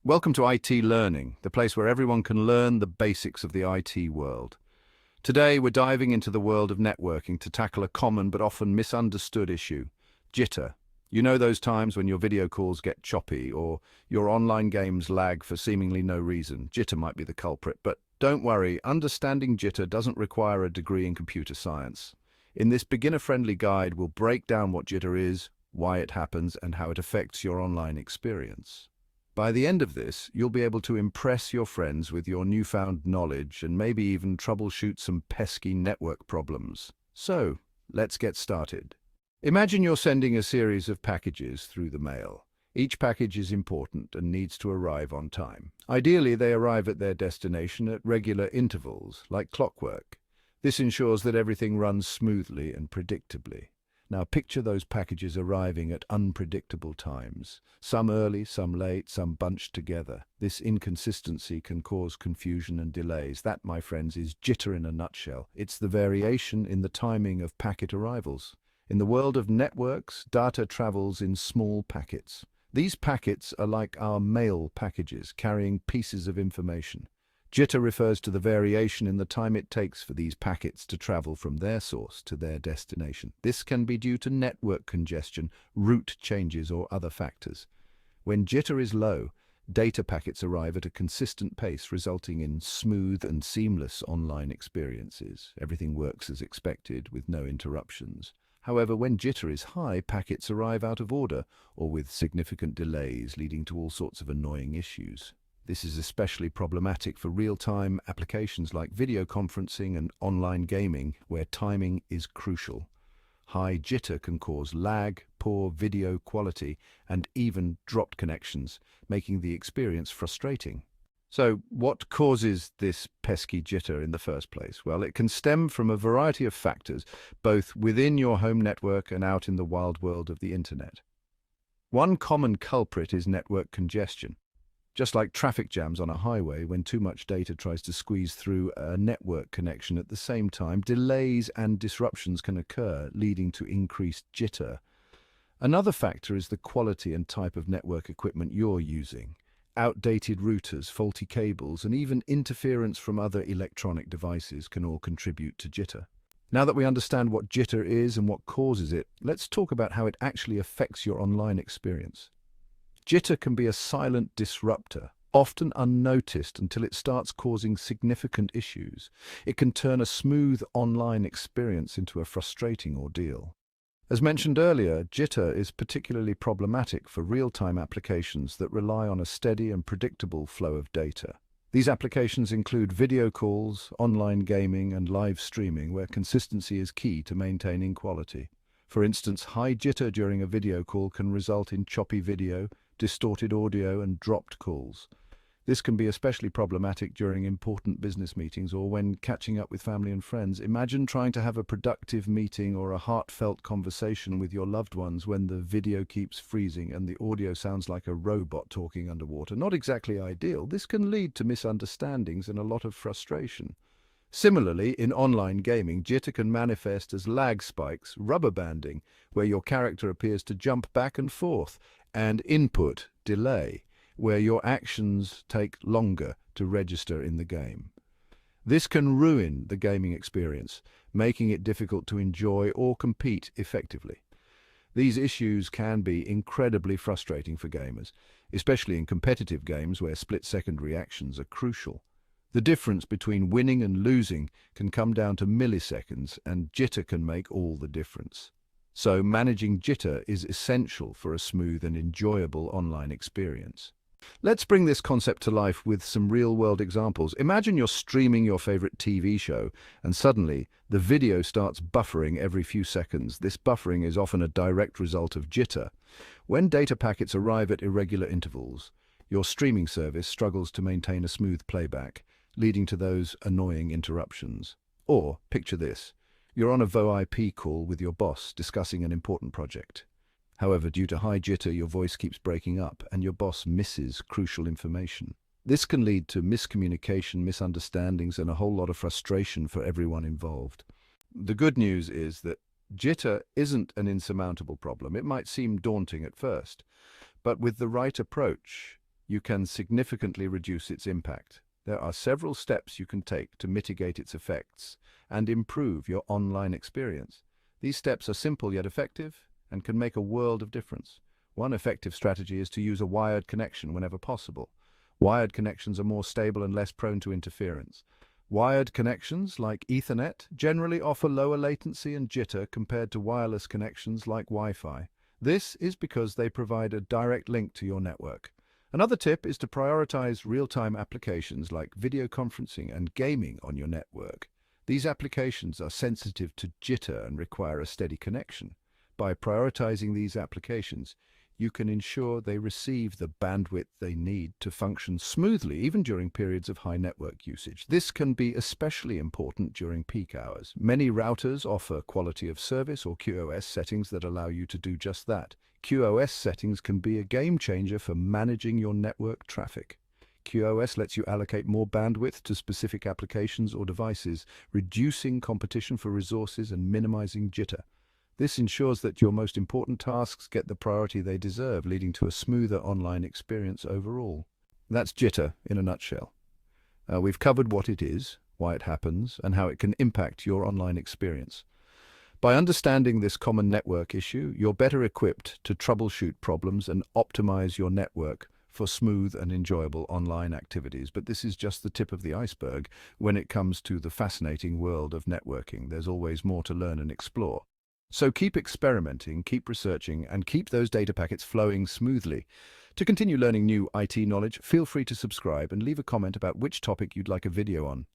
Welcome to IT Learning, the place where everyone can learn the basics of the IT world. Today, we're diving into the world of networking to tackle a common but often misunderstood issue, jitter. You know those times when your video calls get choppy or your online games lag for seemingly no reason. Jitter might be the culprit, but don't worry, understanding jitter doesn't require a degree in computer science. In this beginner-friendly guide, we'll break down what jitter is, why it happens, and how it affects your online experience. By the end of this, you'll be able to impress your friends with your newfound knowledge and maybe even troubleshoot some pesky network problems. So, let's get started. Imagine you're sending a series of packages through the mail. Each package is important and needs to arrive on time. Ideally, they arrive at their destination at regular intervals, like clockwork. This ensures that everything runs smoothly and predictably. Now picture those packages arriving at unpredictable times. Some early, some late, some bunched together. This inconsistency can cause confusion and delays. That, my friends, is jitter in a nutshell. It's the variation in the timing of packet arrivals. In the world of networks, data travels in small packets. These packets are like our mail packages, carrying pieces of information. Jitter refers to the variation in the time it takes for these packets to travel from their source to their destination. This can be due to network congestion, route changes, or other factors. When jitter is low, data packets arrive at a consistent pace, resulting in smooth and seamless online experiences. Everything works as expected, with no interruptions. However, when jitter is high, packets arrive out of order or with significant delays, leading to all sorts of annoying issues. This is especially problematic for real-time applications like video conferencing and online gaming, where timing is crucial. High jitter can cause lag, poor video quality, and even dropped connections, making the experience frustrating. So, what causes this pesky jitter in the first place? Well, it can stem from a variety of factors, both within your home network and out in the wild world of the internet. One common culprit is network congestion. Just like traffic jams on a highway, when too much data tries to squeeze through a network connection at the same time, delays and disruptions can occur, leading to increased jitter. Another factor is the quality and type of network equipment you're using. Outdated routers, faulty cables, and even interference from other electronic devices can all contribute to jitter. Now that we understand what jitter is and what causes it, let's talk about how it actually affects your online experience. Jitter can be a silent disruptor, often unnoticed until it starts causing significant issues. It can turn a smooth online experience into a frustrating ordeal. As mentioned earlier, jitter is particularly problematic for real-time applications that rely on a steady and predictable flow of data. These applications include video calls, online gaming, and live streaming, where consistency is key to maintaining quality. For instance, high jitter during a video call can result in choppy video, distorted audio, and dropped calls. This can be especially problematic during important business meetings or when catching up with family and friends. Imagine trying to have a productive meeting or a heartfelt conversation with your loved ones when the video keeps freezing and the audio sounds like a robot talking underwater. Not exactly ideal. This can lead to misunderstandings and a lot of frustration. Similarly, in online gaming, jitter can manifest as lag spikes, rubber banding, where your character appears to jump back and forth, and input delay, where your actions take longer to register in the game. This can ruin the gaming experience, making it difficult to enjoy or compete effectively. These issues can be incredibly frustrating for gamers, especially in competitive games where split-second reactions are crucial. The difference between winning and losing can come down to milliseconds, and jitter can make all the difference. So, managing jitter is essential for a smooth and enjoyable online experience. Let's bring this concept to life with some real-world examples. Imagine you're streaming your favorite TV show, and suddenly the video starts buffering every few seconds. This buffering is often a direct result of jitter. When data packets arrive at irregular intervals, your streaming service struggles to maintain a smooth playback, leading to those annoying interruptions. Or, picture this. You're on a VoIP call with your boss discussing an important project. However, due to high jitter, your voice keeps breaking up and your boss misses crucial information. This can lead to miscommunication, misunderstandings, and a whole lot of frustration for everyone involved. The good news is that jitter isn't an insurmountable problem. It might seem daunting at first, but with the right approach, you can significantly reduce its impact. There are several steps you can take to mitigate its effects and improve your online experience. These steps are simple yet effective and can make a world of difference. One effective strategy is to use a wired connection whenever possible. Wired connections are more stable and less prone to interference. Wired connections, like Ethernet, generally offer lower latency and jitter compared to wireless connections like Wi-Fi. This is because they provide a direct link to your network. Another tip is to prioritize real-time applications like video conferencing and gaming on your network. These applications are sensitive to jitter and require a steady connection. By prioritizing these applications, you can ensure they receive the bandwidth they need to function smoothly, even during periods of high network usage. This can be especially important during peak hours. Many routers offer quality of service or QoS settings that allow you to do just that. QoS settings can be a game changer for managing your network traffic. QoS lets you allocate more bandwidth to specific applications or devices, reducing competition for resources and minimizing jitter. This ensures that your most important tasks get the priority they deserve, leading to a smoother online experience overall. That's jitter in a nutshell. We've covered what it is, why it happens, and how it can impact your online experience. By understanding this common network issue, you're better equipped to troubleshoot problems and optimize your network for smooth and enjoyable online activities. But this is just the tip of the iceberg. When it comes to the fascinating world of networking, there's always more to learn and explore. So keep experimenting, keep researching, and keep those data packets flowing smoothly. To continue learning new IT knowledge, feel free to subscribe and leave a comment about which topic you'd like a video on.